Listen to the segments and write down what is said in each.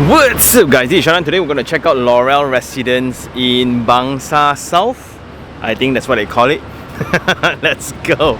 What's up guys, this is Sharan. Today we're going to check out Laurel Residence in Bangsar South. I think that's what they call it. Let's go.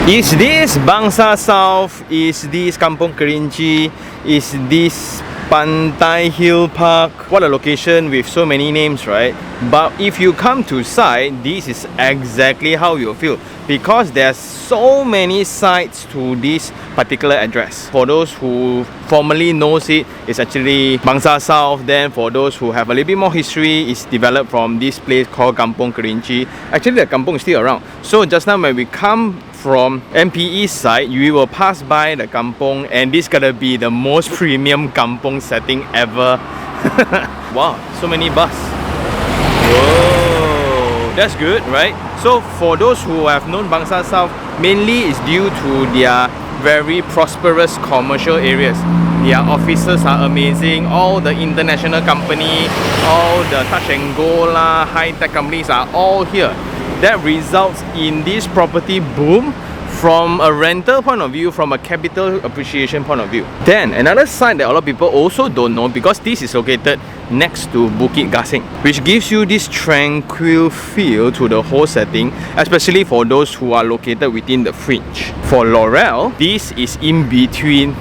Is this Bangsar South? Is this Kampung Kerinci? Is this Pantai Hill Park? What a location with so many names, right? But if you come to site, this is exactly how you'll feel, because there's so many sides to this particular address. For those who formerly knows it, it's actually Bangsar South. Then for those who have a little bit more history, it's developed from this place called Kampung Kerinci. Actually the kampung is still around. So just now when we come from MPE side, you will pass by the kampung, and this gotta be the most premium kampung setting ever. Wow, so many bus. Whoa, that's good, right? So for those who have known Bangsar South, mainly is due to their very prosperous commercial areas. Their offices are amazing. All the international company, all the touch and go lah, high-tech companies are all here. That results in this property boom from a rental point of view, from a capital appreciation point of view. Then another side that a lot of people also don't know, because this is located next to Bukit Gasing, which gives you this tranquil feel to the whole setting, especially for those who are located within the fringe. For Laurel, this is in between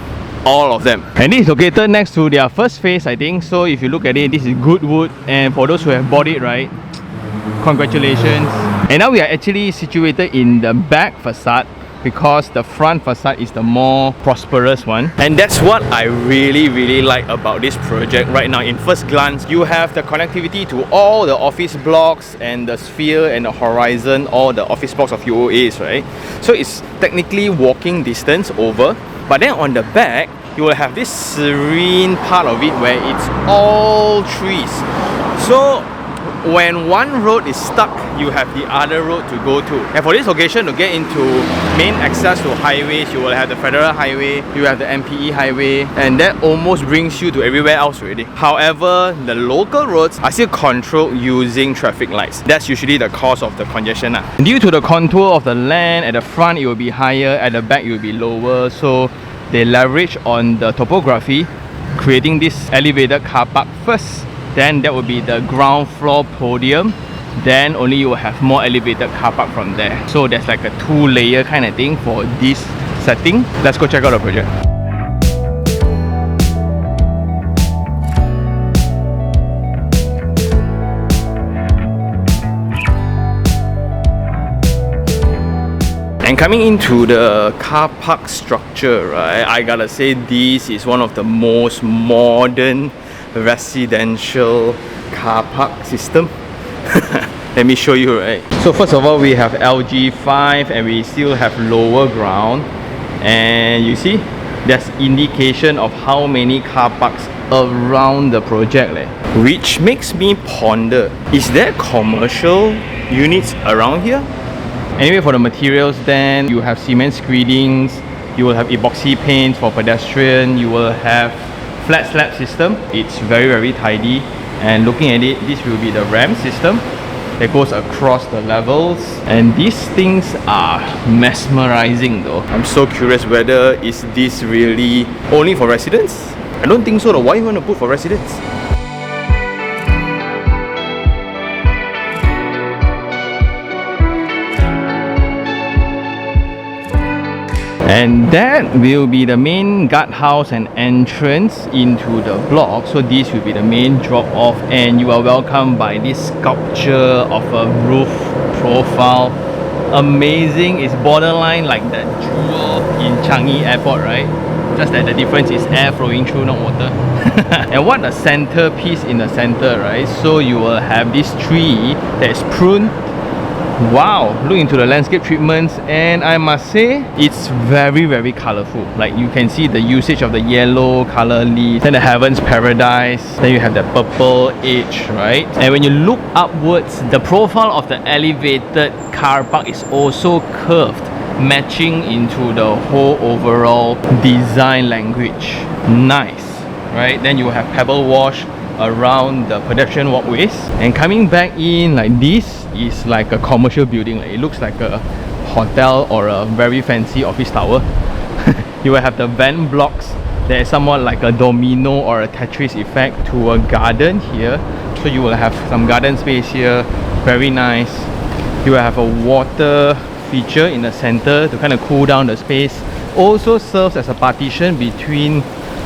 all of them, and this is located next to their first phase, I think. So if you look at it, this is Goodwood, and for those who have bought it, right, congratulations. And now we are actually situated in the back facade, because the front facade is the more prosperous one. And that's what I really like about this project right now. In first glance, you have the connectivity to all the office blocks and the sphere and the horizon, all the office blocks of UOAs, right? So it's technically walking distance over. But then on the back, you will have this serene part of it where it's all trees. So when one road is stuck, you have the other road to go to. And for this location, to get into main access to highways, you will have the Federal Highway, you have the MPE Highway, and that almost brings you to everywhere else already. However, the local roads are still controlled using traffic lights. That's usually the cause of the congestion. Due to the contour of the land, at the front it will be higher, at the back it will be lower. So they leverage on the topography, creating this elevated car park first. Then that will be the ground floor podium. Then only you will have more elevated car park from there. So there's like a two-layer kind of thing for this setting. Let's go check out the project. And coming into the car park structure, right, I gotta say this is one of the most modern residential car park system. Let me show you, right? So first of all, we have LG5 and we still have lower ground, and you see there's indication of how many car parks around the project, which makes me ponder, is there commercial units around here? Anyway, for the materials, then you have cement screedings, you will have epoxy paints for pedestrian, you will have flat slab system. It's very tidy, and looking at it, this will be the ramp system that goes across the levels, and these things are mesmerizing though. I'm so curious whether is this really only for residents? I don't think so though. Why you want to put for residents? And that will be the main guardhouse and entrance into the block. So this will be the main drop off, and you are welcomed by this sculpture of a roof profile. Amazing. It's borderline like that jewel in Changi Airport, right? Just that the difference is air flowing through, not water. And what a centerpiece in the center, right? So you will have this tree that is pruned. Wow, look into the landscape treatments, and I must say it's very colorful. Like you can see the usage of the yellow color leaves, then the Heaven's Paradise, then you have the purple edge, right? And when you look upwards, the profile of the elevated car park is also curved, matching into the whole overall design language. Nice. right? Then you have pebble wash around the pedestrian walkways. And coming back in, like, this is like a commercial building. Like, it looks like a hotel or a very fancy office tower. You will have the vent blocks. There is somewhat like a domino or a Tetris effect to a garden here. So you will have some garden space here, very nice. You will have a water feature in the center to kind of cool down the space. Also serves as a partition between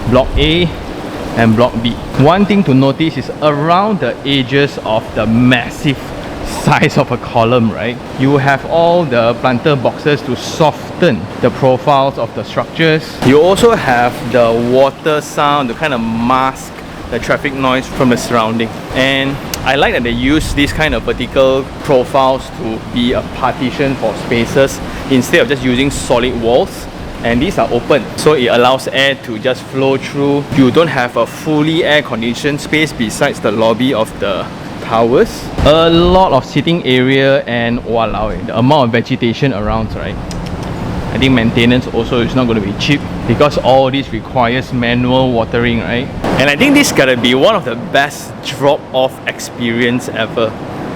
Block A and Block B. One thing to notice is around the edges of the massive size of a column, right? You have all the planter boxes to soften the profiles of the structures. You also have the water sound to kind of mask the traffic noise from the surrounding. And I like that they use these kind of vertical profiles to be a partition for spaces instead of just using solid walls. And these are open, so it allows air to just flow through. You don't have a fully air-conditioned space besides the lobby of the towers. A lot of sitting area, and walao, the amount of vegetation around, right? I think maintenance also is not going to be cheap because all this requires manual watering, right? And I think this gotta be one of the best drop-off experience ever.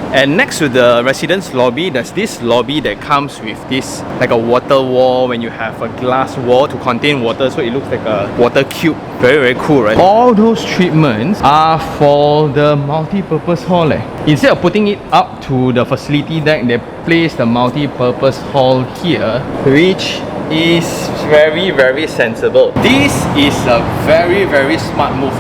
And next to the residence lobby, there's this lobby that comes with this like a water wall when you have a glass wall to contain water, so it looks like a water cube. Very cool, right? All those treatments are for the multi-purpose hall. Instead of putting it up to the facility deck, they place the multi-purpose hall here, which is very sensible. This is a very smart move.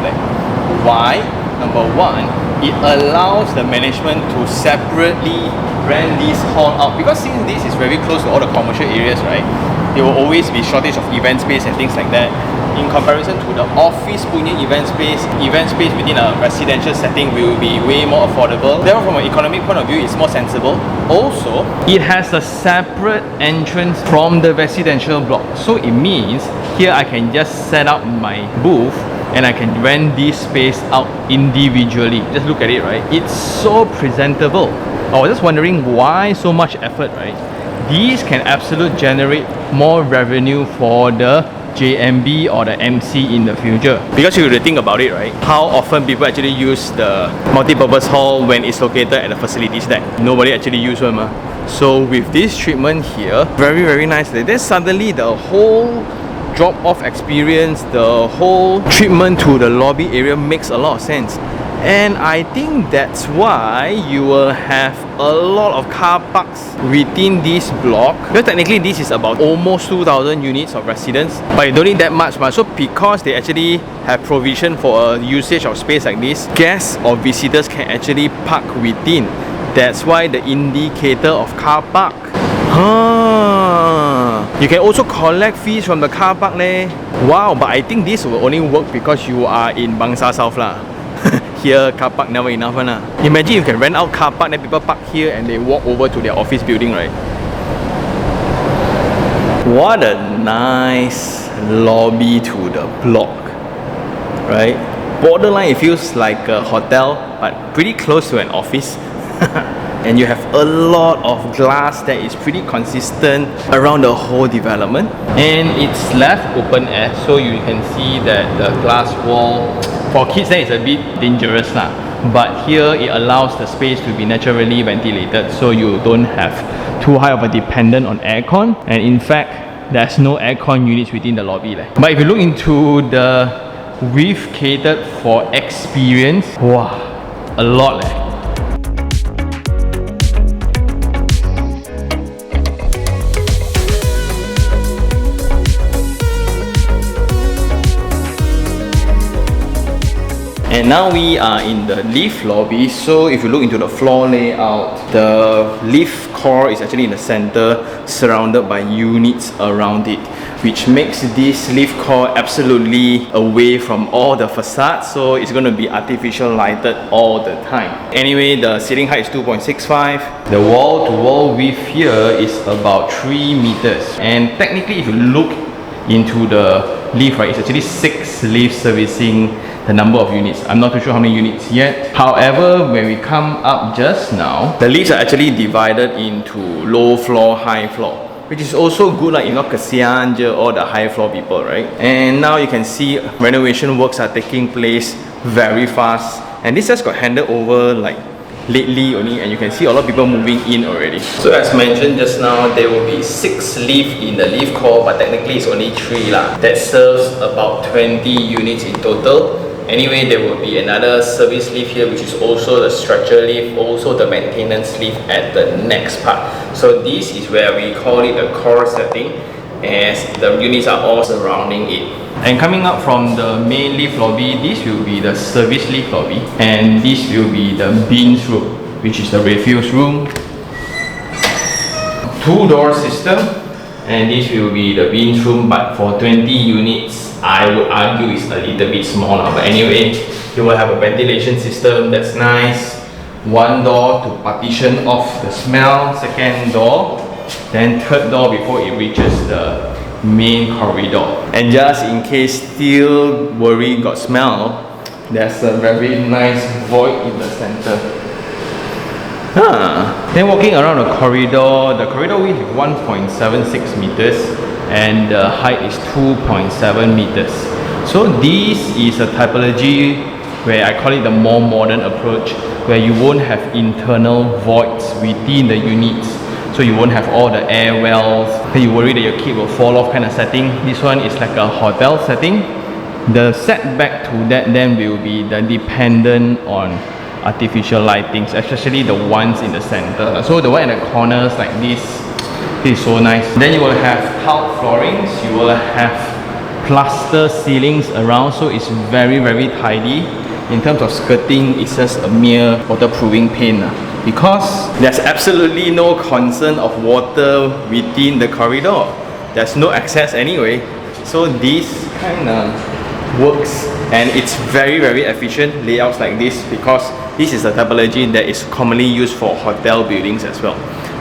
Why? Number one, it allows the management to separately rent this hall out, because since this is very close to all the commercial areas, right, there will always be shortage of event space and things like that. In comparison to the office punya event space within a residential setting will be way more affordable. Therefore, from an economic point of view, it's more sensible. Also, it has a separate entrance from the residential block, so it means here I can just set up my booth and I can rent this space out individually. Just look at it, right? It's so presentable. I was just wondering why so much effort, right? These can absolutely generate more revenue for the JMB or the MC in the future. Because if you think about it, right, how often people actually use the multi-purpose hall when it's located at the facilities deck? Nobody actually uses them. So with this treatment here, very nice. Then suddenly the whole drop-off experience, the whole treatment to the lobby area makes a lot of sense. And I think that's why you will have a lot of car parks within this block. Because technically this is about almost 2,000 units of residence, but you don't need that much. So because they actually have provision for a usage of space like this, guests or visitors can actually park within. That's why the indicator of car park. You can also collect fees from the car park leh. Wow, but I think this will only work because you are in Bangsar South lah. Here, car park never enough one lah. Imagine you can rent out car park, then people park here and they walk over to their office building, right? What a nice lobby to the block, right? Borderline, it feels like a hotel, but pretty close to an office. And you have a lot of glass that is pretty consistent around the whole development. And it's left open air, so you can see that the glass wall for kids then it's a bit dangerous lah. But here it allows the space to be naturally ventilated, so you don't have too high of a dependent on aircon. And in fact, there's no aircon units within the lobby. But if you look into the width catered for experience, wow, a lot. And now we are in the lift lobby. So if you look into the floor layout, the lift core is actually in the center, surrounded by units around it, which makes this lift core absolutely away from all the facades, so it's going to be artificial lighted all the time. Anyway, the ceiling height is 2.65. The wall-to-wall width here is about 3 meters. And technically, if you look into the lift, right, it's actually 6 lifts servicing the number of units. I'm not too sure how many units yet. However, when we come up just now, the lifts are actually divided into low floor, high floor. which is also good like kasihan je all the high floor people, right? And now you can see renovation works are taking place very fast, and this just got handed over like lately only, and you can see a lot of people moving in already. So as mentioned just now, there will be 6 lifts in the lift core, but technically it's only 3 lah. That serves about 20 units in total. Anyway, there will be another service lift here, which is also the structure lift, also the maintenance lift at the next part. So this is where we call it the core setting, as the units are all surrounding it. And coming up from the main lift lobby, this will be the service lift lobby, and this will be the bins room, which is the refuse room. 2-door system, and this will be the bins room, but for 20 units, I would argue it's a little bit smaller. But anyway, you will have a ventilation system that's nice. 1 door to partition off the smell, 2nd door, then 3rd door before it reaches the main corridor. And just in case still worry got smell, there's a very nice void in the center. Then walking around the corridor width is 1.76 meters and the height is 2.7 meters. So this is a typology where I call it the more modern approach, where you won't have internal voids within the units. So you won't have all the air wells, then you worry that your kid will fall off kind of setting. This one is like a hotel setting. The setback to that then will be the dependent on artificial lightings, especially the ones in the center. So the one in the corners like this is so nice. Then you will have tiled floorings, you will have plaster ceilings around, so it's very tidy. In terms of skirting, it's just a mere waterproofing paint. Because there's absolutely no concern of water within the corridor. There's no access anyway. So this kind of works, and it's very efficient layouts like this, because this is a typology that is commonly used for hotel buildings as well.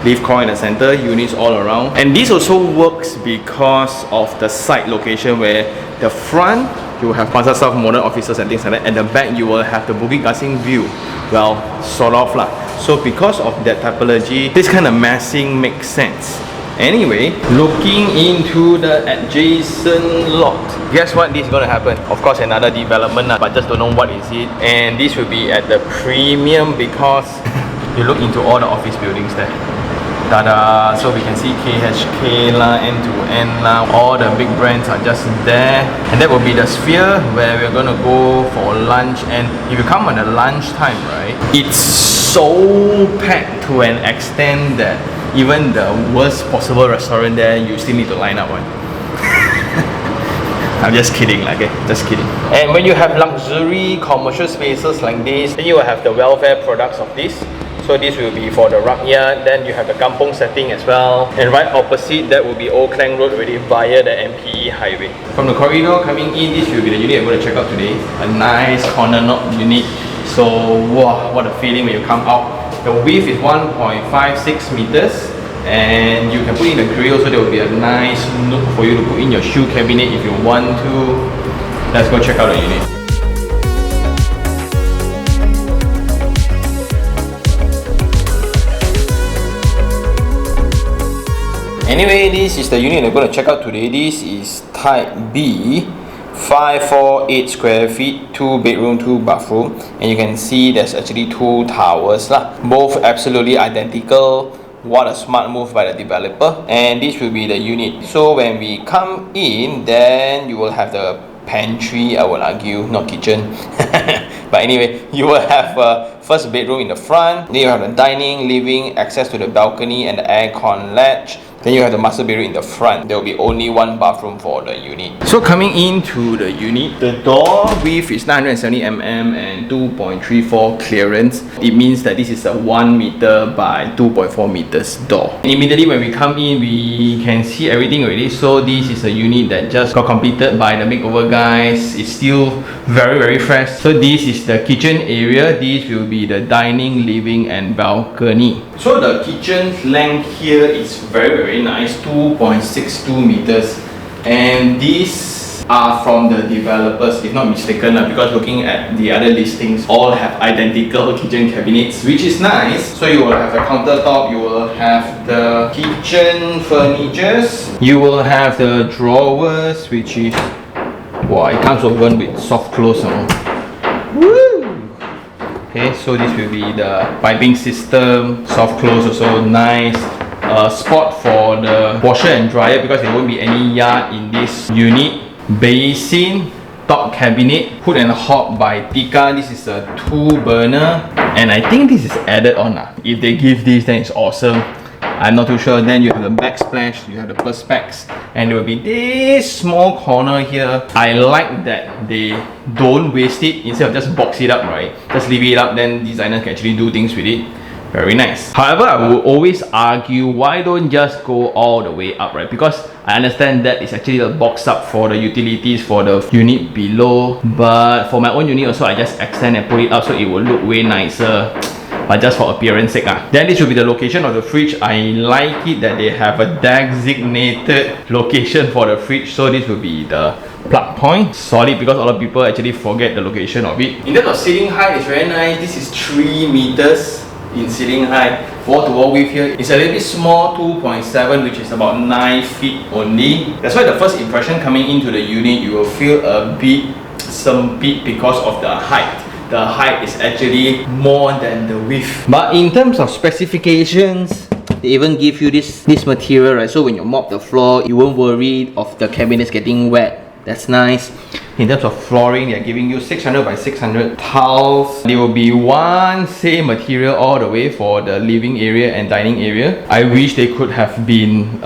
Lift core in the center, units all around. And this also works because of the site location, where the front you will have Bangsar South modern offices and things like that, and the back you will have the Bukit Gasing view. Well, sort of lah. So because of that typology, this kind of massing makes sense. Anyway, looking into the adjacent lot, guess what this is going to happen? Of course, another development, but just don't know what is it. And this will be at the premium, because you look into all the office buildings there. Tada! So we can see KHK lah, N2N lah, all the big brands are just there. And that will be the Sphere, where we're going to go for lunch. And if you come on the lunchtime, right, it's so packed to an extent that even the worst possible restaurant there, you still need to line up one. I'm just kidding, okay? Just kidding. And when you have luxury commercial spaces like this, then you will have the welfare products of this. So this will be for the rakyat. Then you have the kampong setting as well. And right opposite that will be Old Klang Road already via the MPE highway. From the corridor coming in, this will be the unit I'm going to check out today. A nice corner knob unit. So wow, what a feeling when you come out. The width is 1.56 meters. And you can put in the grill, so there will be a nice nook for you to put in your shoe cabinet if you want to. Let's go check out the unit. Anyway, this is the unit we're going to check out today. This is Type B, 548 square feet, 2 bedroom, 2 bathroom, and you can see there's actually 2 towers lah. Both absolutely identical. What a smart move by the developer. And this will be the unit. So when we come in, then you will have the pantry, I would argue, not kitchen. But anyway, you will have a first bedroom in the front. Then you have the dining, living, access to the balcony and the aircon latch. Then you have the master bedroom in the front. There will be only 1 bathroom for the unit. So coming into the unit, the door width is 970mm and 2.34 clearance. It means that this is a 1 meter by 2.4 meters door. And immediately when we come in, we can see everything already. So this is a unit that just got completed by the makeover guys. It's still very fresh. So this is the kitchen area. This will be the dining, living and balcony. So the kitchen length here is very nice, 2.62 meters, and this are from the developers, if not mistaken, because looking at the other listings, all have identical kitchen cabinets, which is nice. So you will have the countertop, you will have the kitchen furnitures, you will have the drawers, which is, wow, it comes even with soft close. Woo! Okay, so this will be the piping system, soft close also nice. Spot for the washer and dryer because there won't be any yard in this unit. Basin, top cabinet, hood and hob by Tika. This is a 2-burner, and I think this is added on. If they give this, then it's awesome. I'm not too sure. Then you have the backsplash, you have the perspex, and there will be this small corner here. I like that they don't waste it. Instead of just box it up, right? Just leave it up, then designers can actually do things with it. Very nice. However, I will always argue, why don't just go all the way up, right? Because I understand that it's actually a box up for the utilities for the unit below, but for my own unit also, I just extend and put it up so it will look way nicer, but just for appearance sake. Then this will be the location of the fridge. I like it that they have a designated location for the fridge, so this will be the plug point. Solid, because a lot of people actually forget the location of it. In terms of ceiling height, it's very nice. This is 3 meters in ceiling height. Wall-to-wall width here is a little bit small, 2.7, which is about 9 feet only. That's why the first impression coming into the unit, you will feel a bit sumpit because of the height. The height is actually more than the width. But in terms of specifications, they even give you this material, right? So when you mop the floor, you won't worry of the cabinets getting wet. That's nice. In terms of flooring, they're giving you 600 by 600 tiles. There will be one same material all the way for the living area and dining area. I wish they could have been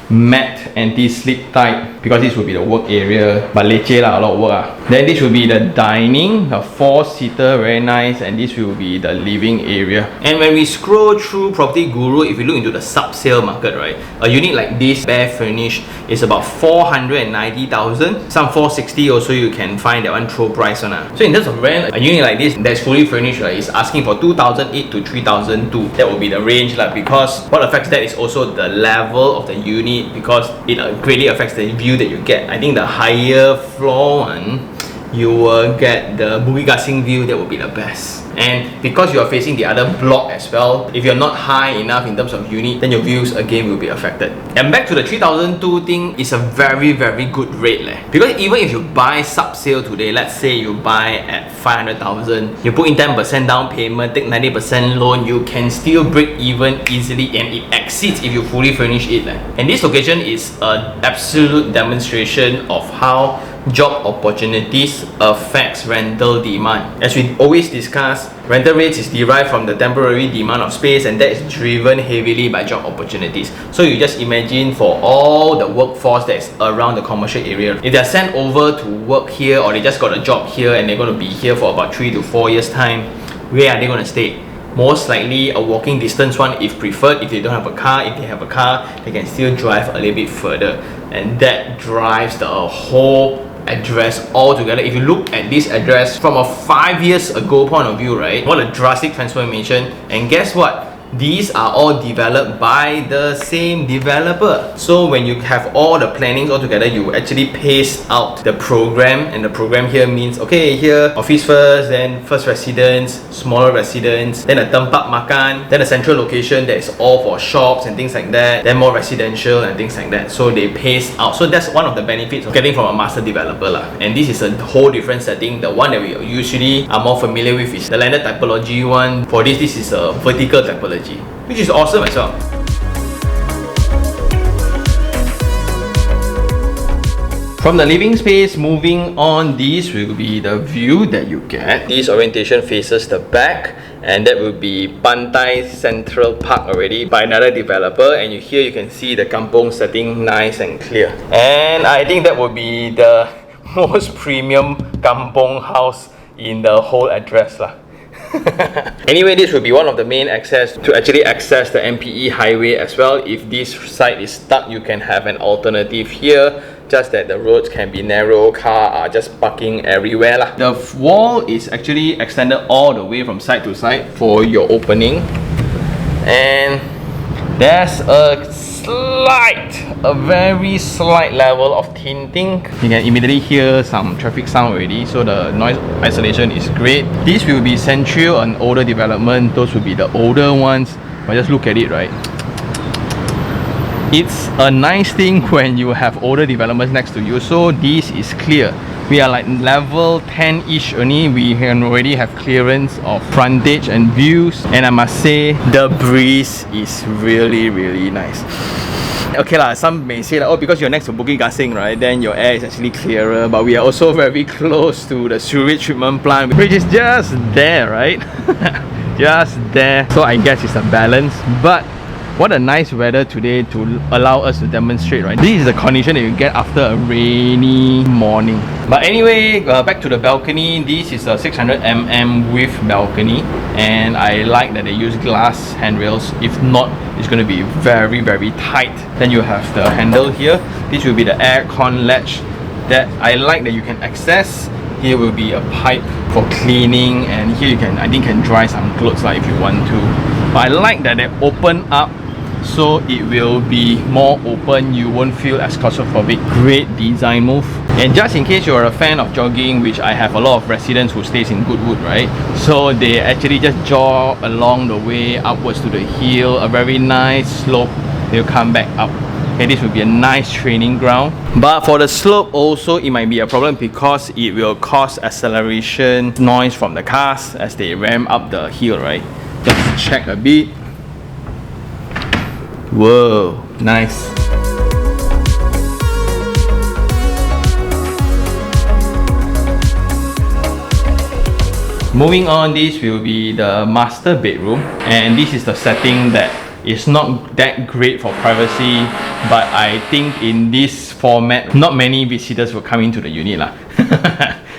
matte anti-slip type, because this will be the work area, but leceh lah, a lot of work. Then this will be the dining, a 4-seater, very nice, and this will be the living area. And when we scroll through Property Guru, if you look into the sub-sale market, right, a unit like this, bare furnished, is about 490,000. Some 460 also you can find that one throw price on. So in terms of rent, a unit like this that's fully furnished, right, is asking for 2,008 to 3,002. That will be the range, because what affects that is also the level of the unit, because it greatly affects the view that you get. I think the higher floor one, you will get the Bukit Gasing view. That will be the best. And because you are facing the other block as well, if you're not high enough in terms of unit, then your views again will be affected. And back to the 3,002 thing, is a very good rate because even if you buy sub-sale today, let's say you buy at 500,000, you put in 10% down payment, take 90% loan, you can still break even easily, and it exceeds if you fully furnish it. And this location is an absolute demonstration of how job opportunities affects rental demand. As we always discuss, rental rates is derived from the temporary demand of space, and that is driven heavily by job opportunities. So you just imagine for all the workforce that's around the commercial area, if they're sent over to work here, or they just got a job here and they're going to be here for about 3 to 4 years time, where are they going to stay? Most likely a walking distance one if preferred. If they don't have a car, if they have a car, they can still drive a little bit further, and that drives the whole address altogether. If you look at this address from a 5 years ago point of view, right, what a drastic transformation. And guess what? These are all developed by the same developer. So when you have all the plannings all together, you actually pace out the program, and the program here means, okay, here office first, then first residence, smaller residence, then a tempat makan, then a central location that is all for shops and things like that, then more residential and things like that. So they pace out. So that's one of the benefits of getting from a master developer lah. And this is a whole different setting. The one that we usually are more familiar with is the landed typology one. For this is a vertical typology, which is awesome as well. From the living space, moving on, this will be the view that you get. This orientation faces the back, and that will be Pantai Central Park already by another developer. And here you can see the kampong setting nice and clear. And I think that will be the most premium kampong house in the whole address lah. Anyway, this will be one of the main access to actually access the MPE highway as well. If this site is stuck, you can have an alternative here, just that the roads can be narrow, car are just parking everywhere lah. The wall is actually extended all the way from side to side for your opening, and There's a very slight level of tinting. You can immediately hear some traffic sound already, so the noise isolation is great. This will be Central and older development. Those will be the older ones. But just look at it, right? It's a nice thing when you have older developments next to you. So this is clear. We are like level 10-ish only. We can already have clearance of frontage and views. And I must say, the breeze is really, really nice. Okay lah, some may say like, oh, because you're next to Bukit Gasing, right, then your air is actually clearer. But we are also very close to the sewage treatment plant, which is just there, right? Just there. So I guess it's a balance. But what a nice weather today to allow us to demonstrate, right? This is the condition that you get after a rainy morning. But anyway, back to the balcony. This is a 600mm width balcony, and I like that they use glass handrails. If not, it's going to be very, very tight. Then you have the handle here. This will be the aircon latch that I like that you can access. Here will be a pipe for cleaning, and here you can, I think, can dry some clothes like if you want to. But I like that they open up, so it will be more open. You won't feel as claustrophobic. Great design move. And just in case you're a fan of jogging, which I have a lot of residents who stays in Goodwood, right? So they actually just jog along the way upwards to the hill, a very nice slope. They'll come back up. Okay, this will be a nice training ground. But for the slope also, it might be a problem because it will cause acceleration noise from the cars as they ramp up the hill, right? Just check a bit. Whoa, nice. Moving on, this will be the master bedroom, and this is the setting that is not that great for privacy, but I think in this format, not many visitors will come into the unit lah.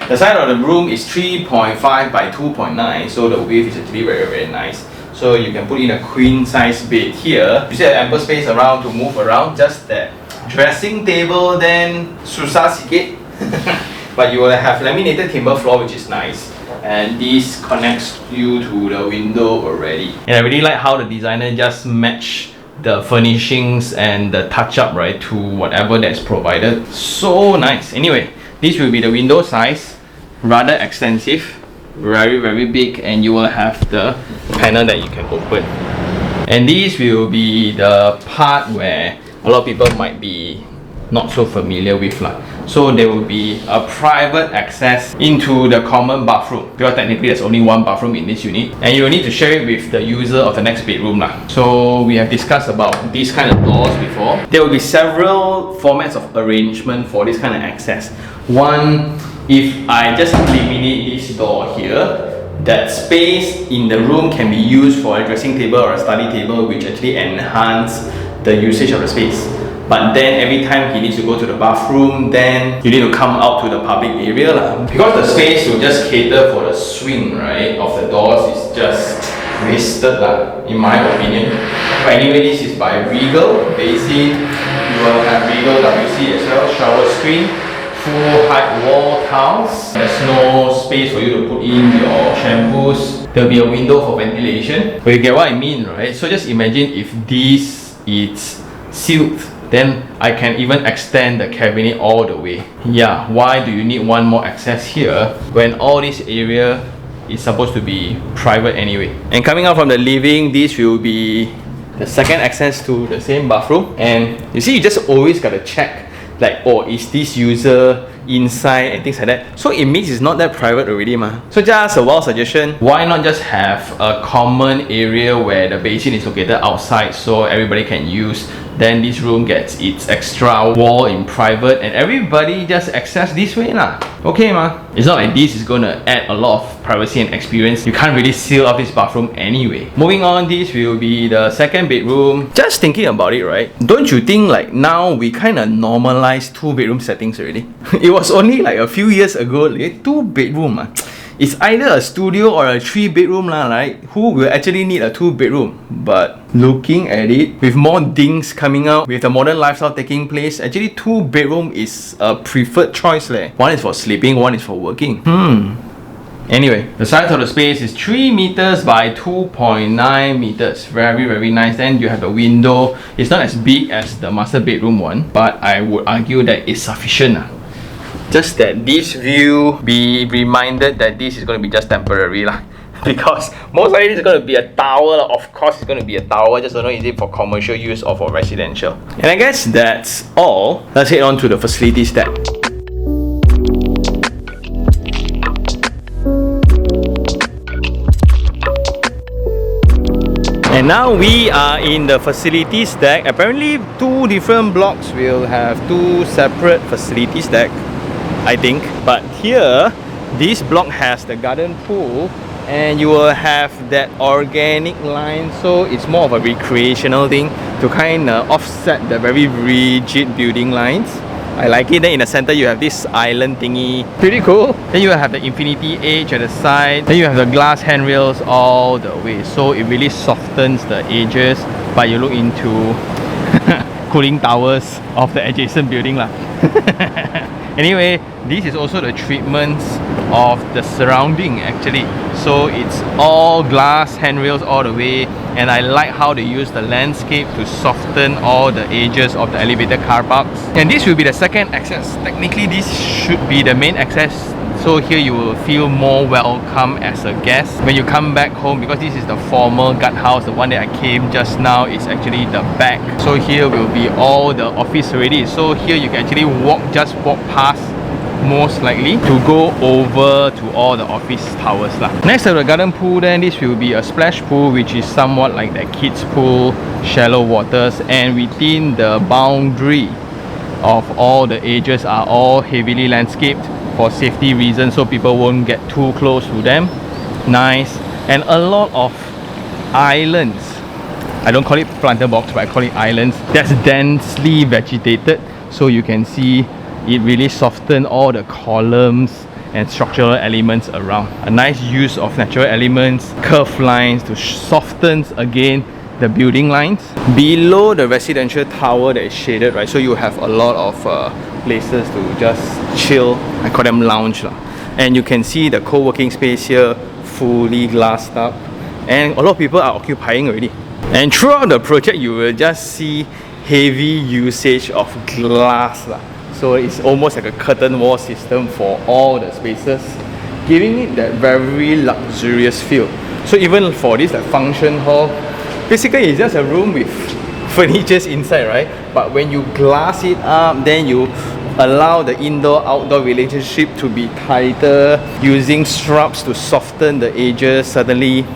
The size of the room is 3.5 by 2.9, so the width is actually very, very nice. So you can put in a queen size bed here. You still have ample space around to move around. Just that dressing table then susah sikit. But you will have laminated timber floor, which is nice. And this connects you to the window already. And I really like how the designer just matched the furnishings and the touch-up, right, to whatever that's provided. So nice. Anyway, this will be the window size. Rather extensive. Very, very big. And you will have the panel that you can open. And this will be the part where a lot of people might be not so familiar with lah. So there will be a private access into the common bathroom, because technically there's only one bathroom in this unit, and you will need to share it with the user of the next bedroom lah. So we have discussed about these kind of doors before. There will be several formats of arrangement for this kind of access. One, if I just eliminate this door here, that space in the room can be used for a dressing table or a study table, which actually enhance the usage of the space. But then every time he needs to go to the bathroom, then you need to come out to the public area lah. Because the space to just cater for the swing, right, of the doors is just wasted lah, in my opinion. But anyway, this is by Regal Basin. You will have Regal WC as well, shower screen, full height wall tiles. There's no space for you to put in your shampoos. There'll be a window for ventilation. But you get what I mean, right? So just imagine if this is sealed, then I can even extend the cabinet all the way. Yeah, why do you need one more access here when all this area is supposed to be private anyway? And coming out from the living, this will be the second access to the same bathroom. And you see, you just always gotta check, like, oh, is this user inside and things like that. So it means it's not that private already ma. So just a wild suggestion, why not just have a common area where the basin is located outside so everybody can use. Then this room gets its extra wall in private and everybody just access this way lah. Okay ma. It's not like this is gonna add a lot of privacy and experience. You can't really seal off this bathroom anyway. Moving on, this will be the second bedroom. Just thinking about it, right? Don't you think like now we kind of normalized 2-bedroom settings already? It was only like a few years ago, like 2-bedroom. It's either a studio or a 3-bedroom lah, right? Who will actually need a 2-bedroom? But looking at it, with more things coming out, with the modern lifestyle taking place, actually 2-bedroom is a preferred choice leh. One is for sleeping, one is for working. Anyway, the size of the space is 3 meters by 2.9 meters. Very, very nice. Then you have the window. It's not as big as the master bedroom one, but I would argue that it's sufficient. Just that this view, be reminded that this is going to be just temporary lah. Because most likely it's going to be a tower. Of course it's going to be a tower, just don't know is it for commercial use or for residential. And I guess that's all. Let's head on to the facilities deck. And now we are in the facilities deck. Apparently 2 different blocks will have 2 separate facilities deck, I think. But here, this block has the garden pool, and you will have that organic line, so it's more of a recreational thing to kind of offset the very rigid building lines. I like it. Then in the center you have this island thingy, pretty cool. Then you have the infinity edge at the side. Then you have the glass handrails all the way, so it really softens the edges. But you look into cooling towers of the adjacent building lah. Anyway, this is also the treatments of the surrounding actually. So it's all glass handrails all the way, and I like how they use the landscape to soften all the edges of the elevated car parks. And this will be the second access. Technically this should be the main access, so here you will feel more welcome as a guest when you come back home, because this is the former guard house. The one that I came just now is actually the back. So here will be all the office already. So here you can actually just walk past, most likely to go over to all the office towers lah. Next to the garden pool, then this will be a splash pool, which is somewhat like the kids pool, shallow waters, and within the boundary of all the edges are all heavily landscaped for safety reasons, so people won't get too close to them. Nice. And a lot of islands. I don't call it planter box, but I call it islands. That's densely vegetated, so you can see it really softens all the columns and structural elements around. A nice use of natural elements, curved lines to soften again the building lines. Below the residential tower that is shaded, right? So you have a lot of places to just chill. I call them lounge lah. And you can see the co-working space here, fully glassed up, and a lot of people are occupying already. And throughout the project, you will just see heavy usage of glass lah. So it's almost like a curtain wall system for all the spaces, giving it that very luxurious feel. So even for this like function hall, basically it's just a room with furnitures inside, right? But when you glass it up, then you allow the indoor-outdoor relationship to be tighter, using straps to soften the edges. Suddenly,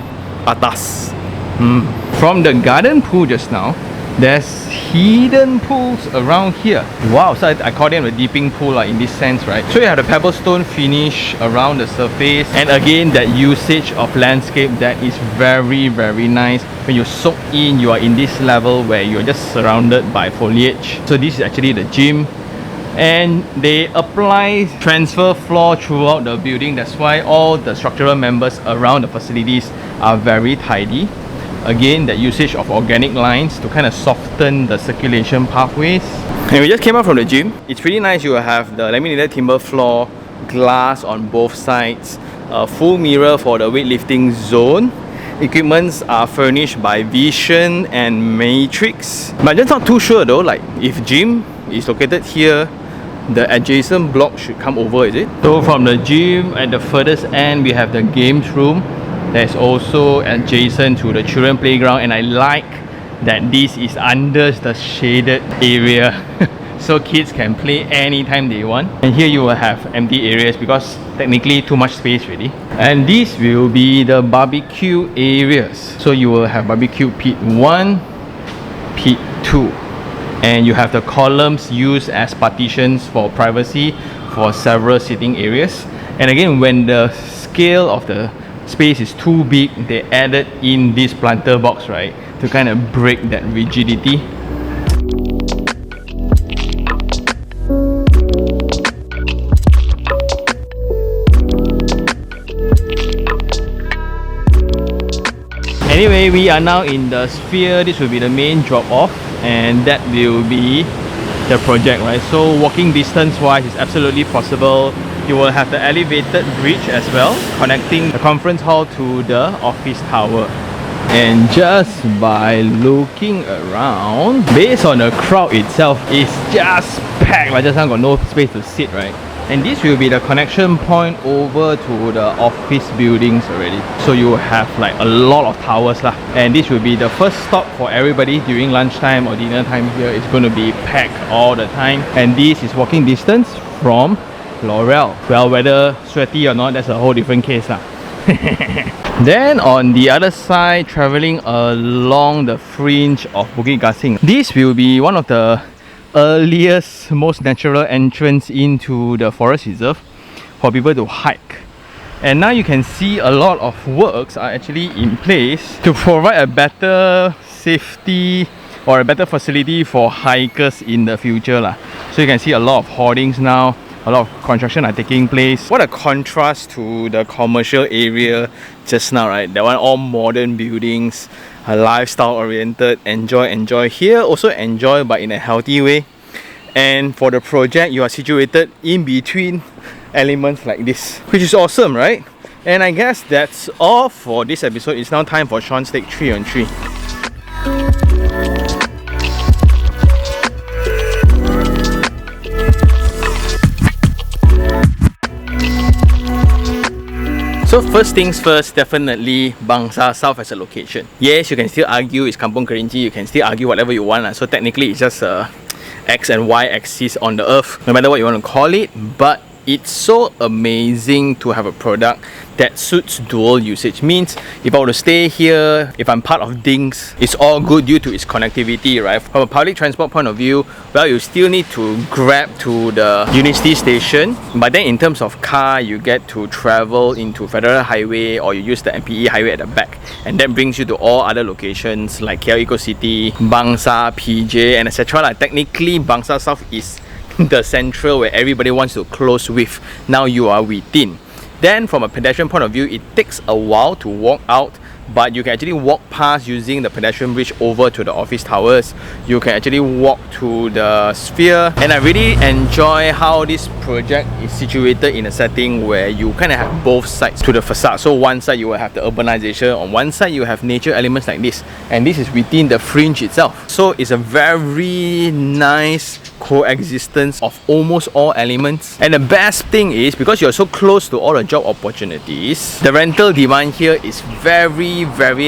atas. From the garden pool just now, there's hidden pools around here. Wow, so I call them a dipping pool in this sense, right? So you have the pebblestone finish around the surface, and again that usage of landscape that is very, very nice. When you soak in, you are in this level where you're just surrounded by foliage. So this is actually the gym, and they apply transfer floor throughout the building. That's why all the structural members around the facilities are very tidy. Again, that usage of organic lines to kind of soften the circulation pathways. And we just came out from the gym. It's pretty nice. You have the laminated timber floor, glass on both sides, a full mirror for the weightlifting zone. Equipments are furnished by Vision and Matrix. But I'm just not too sure though, like if gym is located here, the adjacent block should come over, is it? So from the gym at the furthest end, we have the games room. That's also adjacent to the children playground, and I like that this is under the shaded area so kids can play anytime they want. And here you will have empty areas because technically too much space really. And this will be the barbecue areas. So you will have barbecue pit 1, pit 2, and you have the columns used as partitions for privacy for several sitting areas. And again, when the scale of the space is too big, they added in this planter box, right, to kind of break that rigidity. Anyway, we are now in the sphere. This will be the main drop off, and that will be the project, right? So walking distance wise is absolutely possible. You will have the elevated bridge as well, connecting the conference hall to the office tower. And just by looking around, based on the crowd itself, it's just packed. Like just now got no space to sit, right? And this will be the connection point over to the office buildings already. So you will have like a lot of towers lah. And this will be the first stop for everybody during lunchtime or dinner time here. It's going to be packed all the time. And this is walking distance from Laurel. Well, whether sweaty or not, that's a whole different case lah. Then on the other side, traveling along the fringe of Bukit Gasing, this will be one of the earliest, most natural entrance into the forest reserve for people to hike. And now you can see a lot of works are actually in place to provide a better safety or a better facility for hikers in the future lah. So you can see a lot of hoardings now. A lot of construction are taking place. What a contrast to the commercial area just now, right? That one all modern buildings, lifestyle oriented, enjoy. Here also enjoy, but in a healthy way. And for the project, you are situated in between elements like this, which is awesome, right? And I guess that's all for this episode. It's now time for Sean's Take 3 on 3. So first things first, definitely Bangsar South as a location. Yes, you can still argue it's Kampung Kerinci, you can still argue whatever you want. So technically it's just X and Y axis on the earth, no matter what you want to call it. But it's so amazing to have a product that suits dual usage. Means if I were to stay here, if I'm part of Dings, it's all good due to its connectivity, right? From a public transport point of view, well, you still need to grab to the Unity station, but then in terms of car, you get to travel into Federal Highway or you use the MPE highway at the back, and that brings you to all other locations like KL Eco City, Bangsar, PJ, and etc. Like, technically, Bangsar South is the central where everybody wants to close with. Now you are within. Then from a pedestrian point of view, it takes a while to walk out, but you can actually walk past using the pedestrian bridge over to the office towers. You can actually walk to the sphere, and I really enjoy how this project is situated in a setting where you kind of have both sides to the facade. So one side you will have the urbanization, on one side you have nature elements like this, and this is within the fringe itself. So it's a very nice coexistence of almost all elements. And the best thing is, because you're so close to all the job opportunities, the rental demand here is very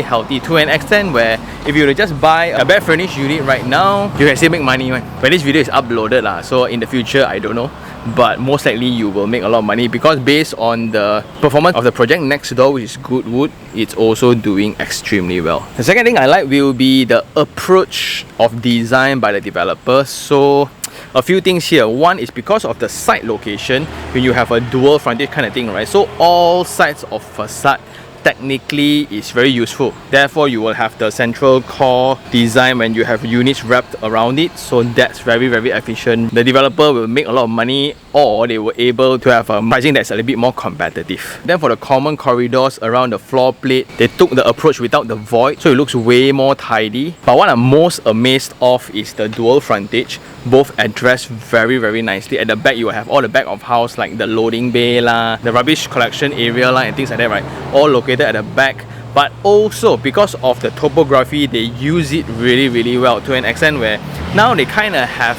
healthy, to an extent where if you were to just buy a bed furnished unit right now, you can still make money, right? When this video is uploaded lah, so in the future I don't know, but most likely you will make a lot of money, because based on the performance of the project next door, which is Goodwood, it's also doing extremely well. The second thing I like will be the approach of design by the developer. So a few things here. One is because of the site location, when you have a dual frontage kind of thing, right? So all sides of facade technically is very useful. Therefore, you will have the central core design when you have units wrapped around it. So that's very efficient. The developer will make a lot of money, or they were able to have a pricing that's a little bit more competitive. Then for the common corridors around the floor plate, they took the approach without the void, so it looks way more tidy. But what I'm most amazed of is the dual frontage, both addressed very nicely. At the back, you will have all the back of house like the loading bay lah, the rubbish collection area lah, and things like that, right? All located at the back. But also because of the topography, they use it really well, to an extent where now they kind of have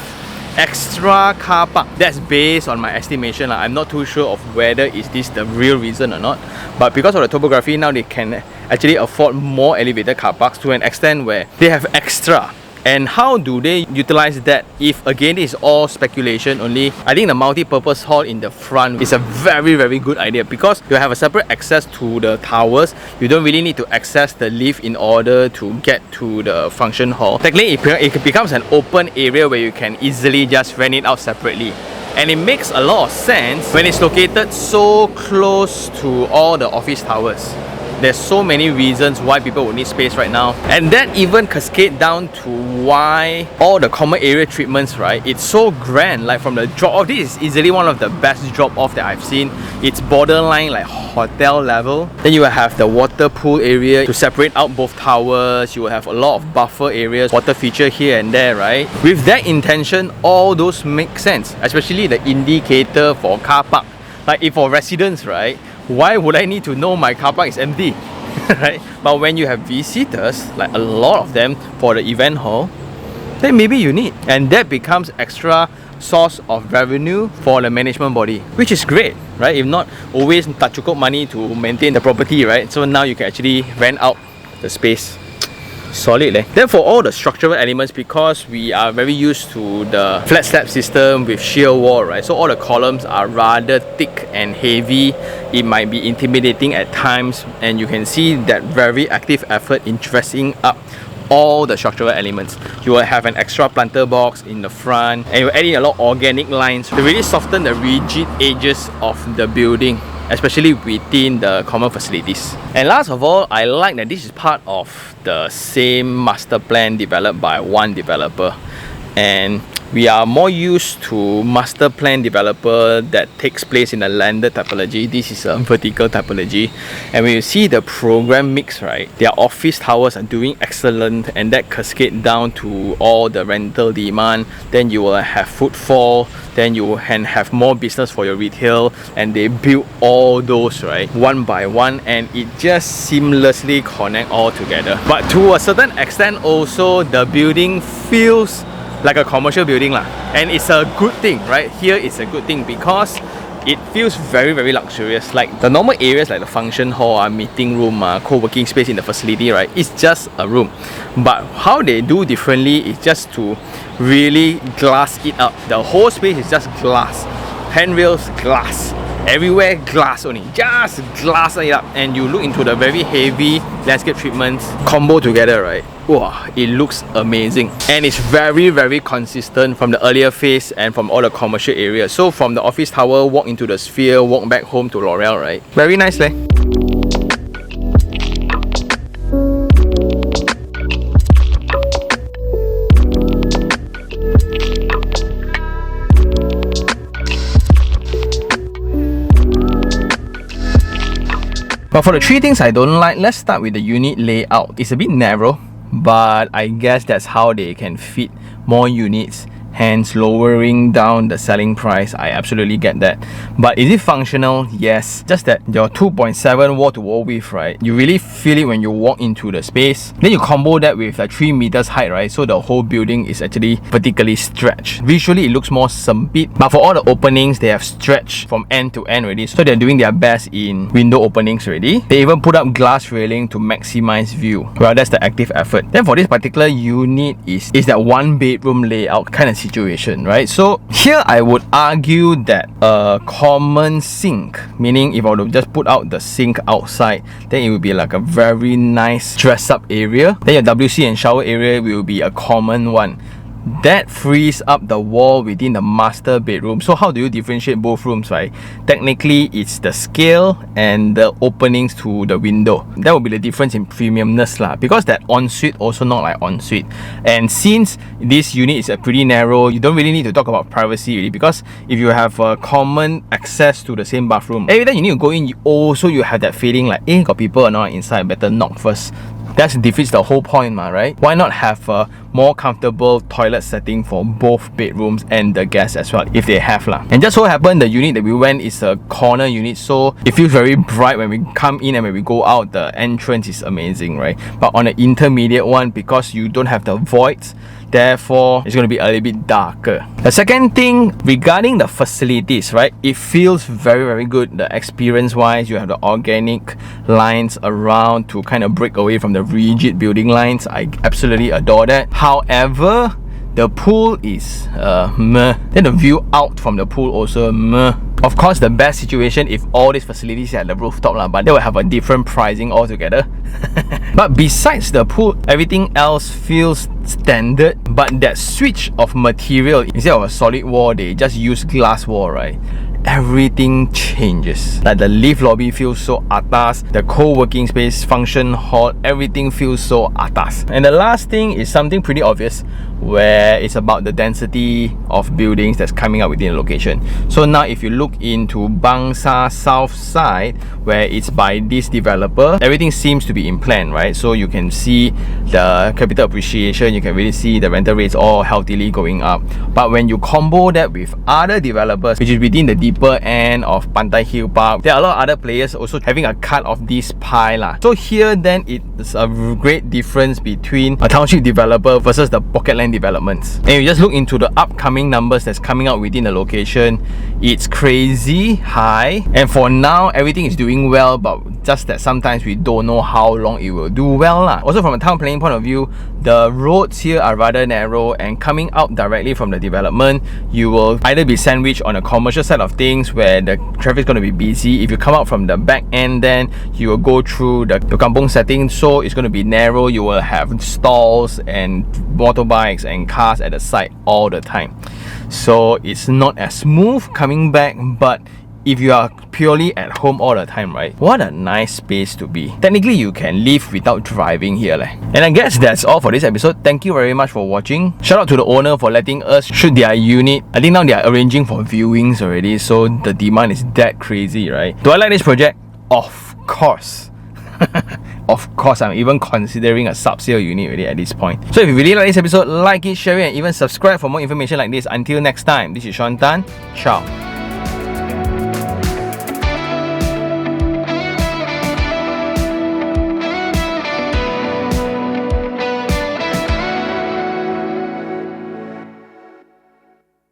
extra car park. That's based on my estimation. I'm not too sure of whether is this the real reason or not, but because of the topography, now they can actually afford more elevated car parks, to an extent where they have extra. And how do they utilize that? If again it's all speculation only, I think the multi-purpose hall in the front is a very good idea, because you have a separate access to the towers. You don't really need to access the lift in order to get to the function hall. Technically, it becomes an open area where you can easily just rent it out separately. And it makes a lot of sense when it's located so close to all the office towers. There's so many reasons why people would need space right now, and that even cascade down to why all the common area treatments, right? It's so grand. Like from the drop off, this is easily one of the best drop off that I've seen. It's borderline like hotel level. Then you will have the water pool area to separate out both towers. You will have a lot of buffer areas, water feature here and there, right? With that intention, all those make sense, especially the indicator for car park. Like if for residents, right, why would I need to know my car park is empty? Right? But when you have visitors, like a lot of them for the event hall, then maybe you need. And that becomes extra source of revenue for the management body, which is great, right? If not, always tak cukup money to maintain the property, right? So now you can actually rent out the space. Solid eh? Then for all the structural elements, because we are very used to the flat slab system with shear wall, right? So all the columns are rather thick and heavy. It might be intimidating at times, and you can see that very active effort in dressing up all the structural elements. You will have an extra planter box in the front, and you're adding a lot of organic lines to really soften the rigid edges of the building, especially within the common facilities. And last of all, I like that this is part of the same master plan developed by one developer, and we are more used to master plan developer that takes place in a landed typology. This is a vertical typology, and when you see the program mix, right, their office towers are doing excellent, and that cascade down to all the rental demand. Then you will have footfall, then you can have more business for your retail, and they build all those, right, one by one, and it just seamlessly connect all together. But to a certain extent also, the building feels like a commercial building lah, and it's a good thing, right? Here it's a good thing because it feels very, very luxurious. Like the normal areas like the function hall, meeting room, co-working space in the facility, right, it's just a room. But how they do differently is just to really glass it up. The whole space is just glass, handrails glass, everywhere glass only, just glass it up, and you look into the very heavy landscape treatments combo together, right? Wow, it looks amazing, and it's very, very consistent from the earlier phase and from all the commercial areas. So from the office tower, walk into the sphere, walk back home to Laurel, right? Very nice leh. But for the three things I don't like, let's start with the unit layout. It's a bit narrow, but I guess that's how they can fit more units, hence lowering down the selling price. I absolutely get that. But is it functional? Yes. Just that your 2.7 wall to wall width, right, you really feel it when you walk into the space. Then you combo that with like 3 meters height, right, so the whole building is actually vertically stretched. Visually it looks more sempit, but for all the openings, they have stretched from end to end already, so they're doing their best in window openings already. They even put up glass railing to maximize view. Well, that's the active effort. Then for this particular unit is that one bedroom layout kind of situation, right? So here I would argue that a common sink, meaning if I were to just put out the sink outside, then it would be like a very nice dress up area. Then your WC and shower area will be a common one. That frees up the wall within the master bedroom. So how do you differentiate both rooms, right? Technically, it's the scale and the openings to the window. That will be the difference in premiumness lah. Because that ensuite also not like ensuite. And since this unit is pretty narrow, you don't really need to talk about privacy really. Because if you have a common access to the same bathroom, every time you need to go in, you have that feeling like, got people or not inside, better knock first. That defeats the whole point, right? Why not have a more comfortable toilet setting for both bedrooms and the guests as well, if they have lah. And just so happened, the unit that we went is a corner unit, so it feels very bright when we come in, and when we go out, the entrance is amazing, right? But on the intermediate one, because you don't have the voids, therefore it's going to be a little bit darker. The second thing regarding the facilities, right, it feels very, very good. The experience wise, you have the organic lines around to kind of break away from the rigid building lines. I absolutely adore that. However, the pool is meh. Then the view out from the pool also meh. Of course, the best situation if all these facilities are at the rooftop lah, but they will have a different pricing altogether. But besides the pool, everything else feels standard. But that switch of material, instead of a solid wall, they just use glass wall, right? Everything changes. Like the lift lobby feels so atas, the co-working space, function hall, everything feels so atas. And the last thing is something pretty obvious. where it's about the density of buildings that's coming up within the location. So now if you look into Bangsar South side, where it's by this developer, everything seems to be in plan, right? So you can see the capital appreciation, you can really see the rental rates all healthily going up. But when you combo that with other developers, which is within the deeper end of Pantai Hill Park, there are a lot of other players also having a cut of this pie lah. So here then it's a great difference between a township developer versus the pocket land developments. And you just look into the upcoming numbers that's coming out within the location, it's crazy high. And for now, everything is doing well, but just that sometimes we don't know how long it will do well lah. Also from a town planning point of view, the roads here are rather narrow, and coming out directly from the development, you will either be sandwiched on a commercial side of things where the traffic is going to be busy. If you come out from the back end, then you will go through the kampung setting, so it's going to be narrow. You will have stalls and motorbikes and cars at the side all the time, so it's not as smooth coming back. But if you are purely at home all the time, right, what a nice space to be. Technically you can live without driving here leh. And I guess that's all for this episode. Thank you very much for watching. Shout out to the owner for letting us shoot their unit. I think now they are arranging for viewings already, so the demand is that crazy, right? Do I like this project? Of course. Of course, I'm even considering a sub-sale unit already at this point. So if you really like this episode, like it, share it, and even subscribe for more information like this. Until next time, this is Sean Tan. Ciao.